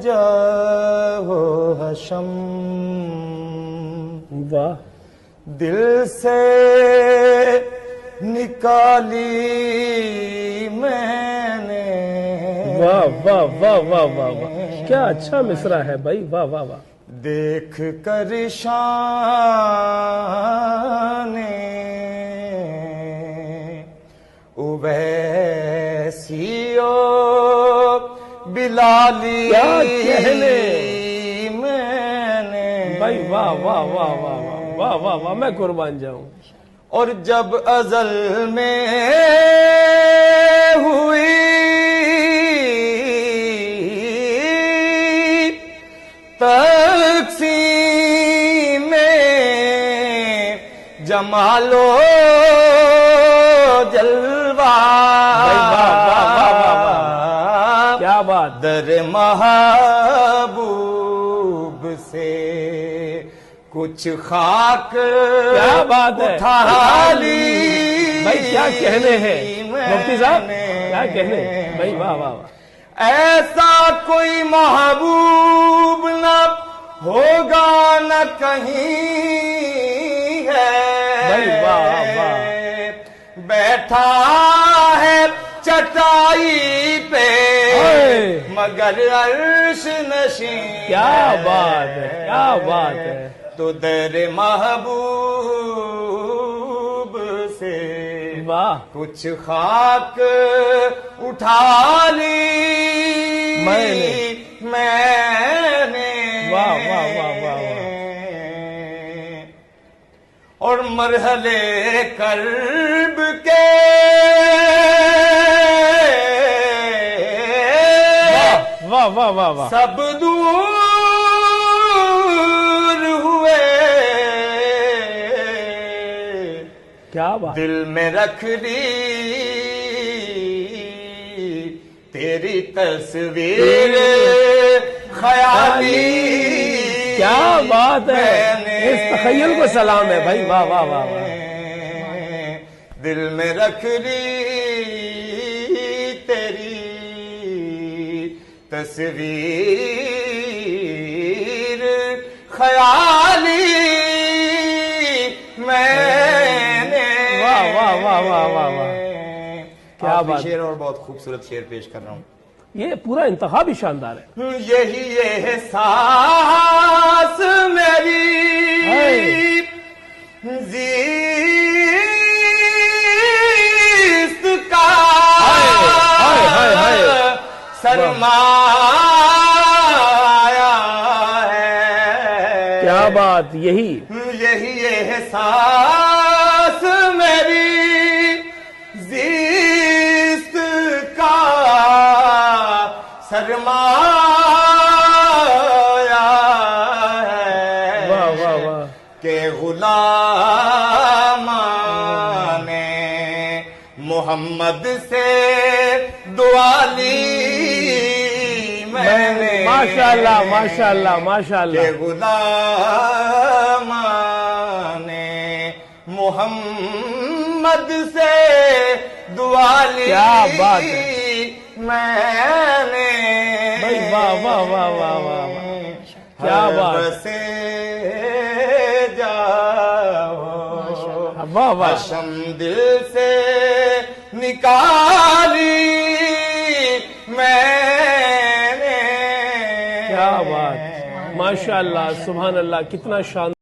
جاؤ حشم، واہ، دل سے نکالی میں نے، واہ واہ واہ واہ واہ واہ، کیا اچھا مصرع ہے بھائی، واہ واہ واہ، دیکھ کر شان اویسی و بلالی کیا کہنے میں نے، بھائی، واہ واہ واہ واہ واہ واہ واہ واہ، میں قربان جاؤں۔ اور جب ازل میں ہوئی تقسیم جمال و جلوہ، کیا بات، در محبوب سے کچھ خاک کیا بات ہے، اٹھا لی بھائی کیا کہنے ہیں مفتی صاحب، کیا کہنے بھائی، واہ واہ واہ، ایسا کوئی محبوب نہ ہوگا نہ کہیں ہے، بھائی واہ واہ، بیٹھا ہے چٹائی پہ مگر عرش نشین، کیا بات ہے، کیا بات ہے، تو در محبوب سے واہ، کچھ خاک اٹھا لی میں نے، واہ واہ واہ واہ واہ، اور مرحلے کرب کے واہ واہ واہ واہ، سب دور ہوئے، کیا بات، دل میں رکھ لی تیری تصویر خیالی، کیا بات ہے، اس تخیل کو سلام ہے بھائی، واہ واہ واہ واہ، دل میں رکھ لی تیری تصویر خیالی میں نے، واہ واہ واہ واہ واہ واہ، کیا بات، شعر اور بہت خوبصورت شعر پیش کر رہا ہوں، یہ پورا انتخاب ہی شاندار ہے، یہی احساس میری زیست کا سرمایہ ہے، کیا بات، یہی احساس میری زیست کا سرمایہ ہے، واہ واہ واہ، کہ غلامان محمد سے دعا لی میں نے، ماشاء اللہ ماشاء اللہ ماشاء کہ اللہ، غلامان محمد سے دعا لی کیا بات ہے میں نے، بھائی، واہ واہ واہ واہ واہ، کیا بات، سے جاؤ واہ واہ، حشم دل سے نکالی میں نے، کیا بات، ماشاء اللہ، سبحان اللہ، کتنا شاندار